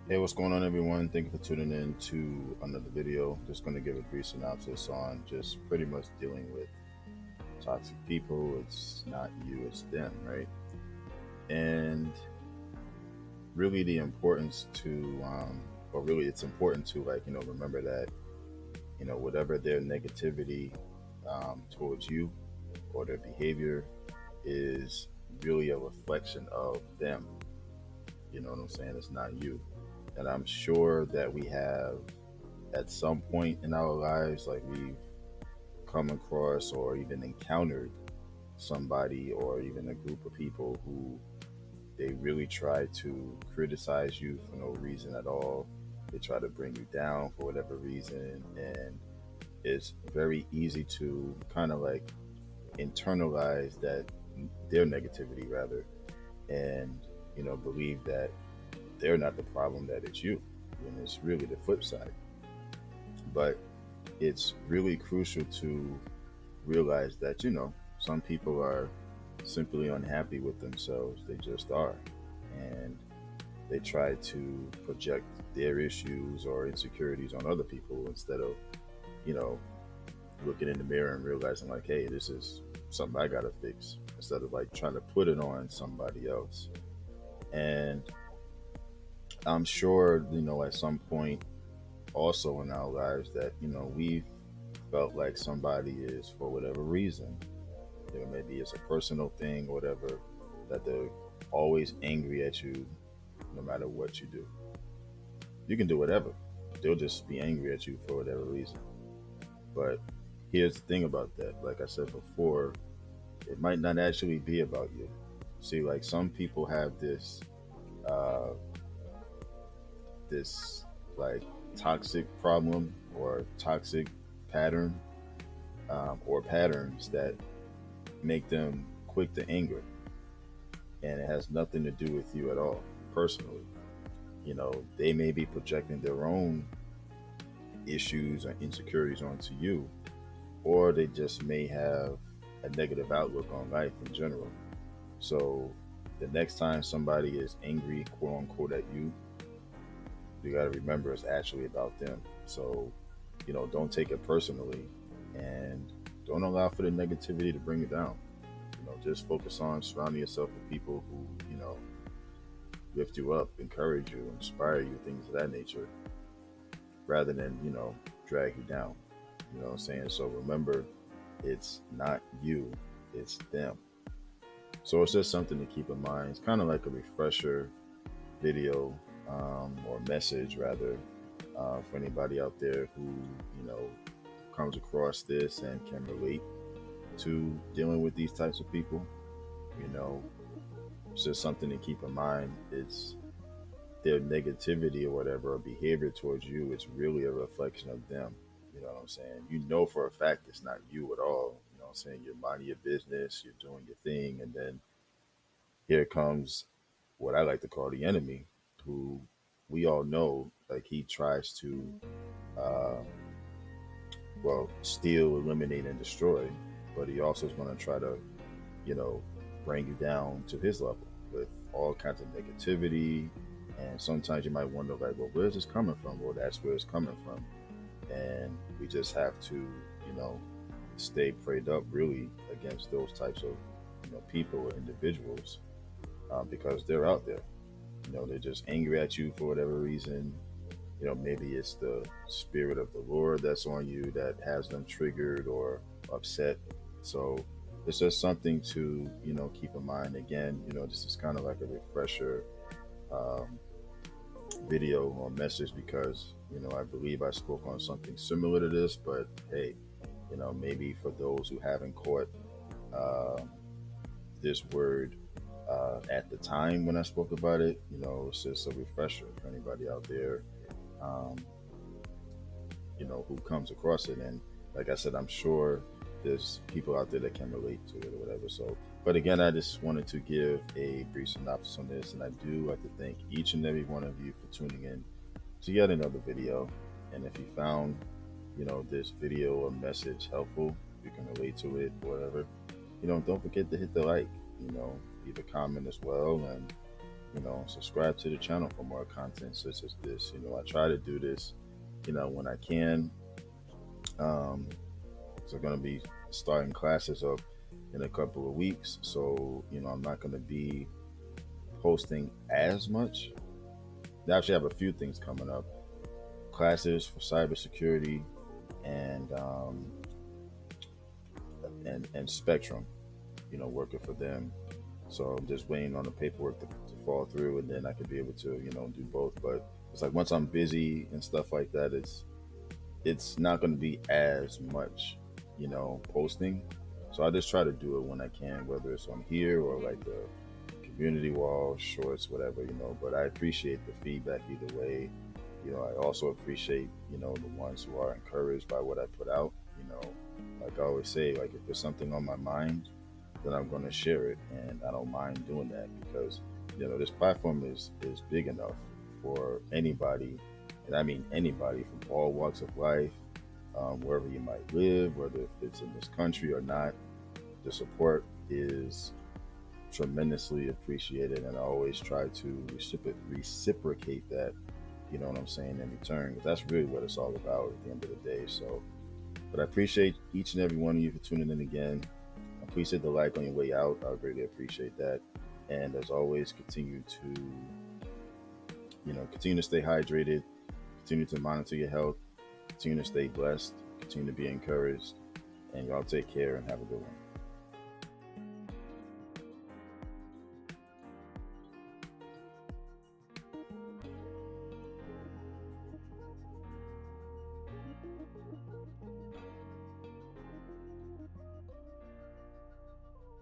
Hey, what's going on, everyone? Thank you for tuning in to another video. Just going to give a brief synopsis on just pretty much dealing with toxic people. It's not you, it's them, right? And really, the importance to, or really, it's important to, remember that, whatever their negativity towards you or their behavior is really a reflection of them. You know what I'm saying? It's not you. And I'm sure that we have at some point in our lives, like we've come across or even encountered somebody or even a group of people who they really try to criticize you for no reason at all. They try to bring you down for whatever reason. And it's very easy to kind of like internalize that their negativity rather and believe that they're not the problem, that it's you. And it's really the flip side. But it's really crucial to realize that some people are simply unhappy with themselves. They just are, and they try to project their issues or insecurities on other people instead of you know looking in the mirror and realizing like, hey, this is something I gotta fix, instead of like trying to put it on somebody else. And I'm sure at some point also in our lives that we've felt like somebody is, for whatever reason, maybe it's a personal thing or whatever, that they're always angry at you no matter what you do. You can do whatever. They'll just be angry at you for whatever reason. But here's the thing about that. Like I said before, it might not actually be about you. See, like some people have uh, this like toxic problem or toxic pattern, or patterns that make them quick to anger, and it has nothing to do with you at all personally. They may be projecting their own issues or insecurities onto you, or they just may have a negative outlook on life in general. So the next time somebody is angry, quote unquote, at you, you got to remember it's actually about them. So, don't take it personally, and don't allow for the negativity to bring you down. Just focus on surrounding yourself with people who, lift you up, encourage you, inspire you, things of that nature, rather than, drag you down. You know what I'm saying? So remember, it's not you, it's them. So it's just something to keep in mind. It's kind of like a refresher video, or message rather, for anybody out there who, you know, comes across this and can relate to dealing with these types of people. You know, it's just something to keep in mind. It's their negativity or whatever or behavior towards you. It's really a reflection of them. You know what I'm saying? You know for a fact it's not you at all. You know what I'm saying? You're minding your business, you're doing your thing, and then here comes what I like to call the enemy, who we all know, like he tries to, uh, steal, eliminate, and destroy, but he also is going to try to, you know, bring you down to his level with all kinds of negativity. And sometimes you might wonder, like, well, where's this coming from? Well, that's where it's coming from. And we just have to, stay prayed up really against those types of, people or individuals, because they're out there. They're just angry at you for whatever reason. Maybe it's the spirit of the Lord that's on you that has them triggered or upset. So it's just something to, keep in mind. Again, this is kind of like a refresher, um, video or message, because, I believe I spoke on something similar to this, but hey, maybe for those who haven't caught, um, this word, at the time when I spoke about it, it's just a refresher for anybody out there, um, who comes across it. And like I said, I'm sure there's people out there that can relate to it or whatever. So, but again, I just wanted to give a brief synopsis on this, and I do like to thank each and every one of you for tuning in to yet another video. And if you found, this video or message helpful, you can relate to it, whatever, don't forget to hit the like, leave a comment as well, and Subscribe to the channel for more content such as this. I try to do this, when I can. Um, so I'm going to be starting classes up in a couple of weeks. So, I'm not going to be posting as much. I actually have a few things coming up, classes for cybersecurity and and Spectrum, working for them. So I'm just waiting on the paperwork to fall through, and then I could be able to, do both. But it's like once I'm busy and stuff like that, it's not going to be as much, posting. So I just try to do it when I can, whether it's on here or like the community wall, shorts, whatever, But I appreciate the feedback either way. I also appreciate, the ones who are encouraged by what I put out. Like I always say, like if there's something on my mind, then I'm going to share it, and I don't mind doing that because this platform is big enough for anybody, and I mean anybody from all walks of life, wherever you might live, whether if it's in this country or not. The support is tremendously appreciated, and I always try to reciprocate that. You know what I'm saying, in return, 'cause that's really what it's all about at the end of the day. So, but I appreciate each and every one of you for tuning in again. Please hit the like on your way out. I greatly appreciate that. And as always, continue to stay hydrated, continue to monitor your health, continue to stay blessed, continue to be encouraged, and y'all take care and have a good one.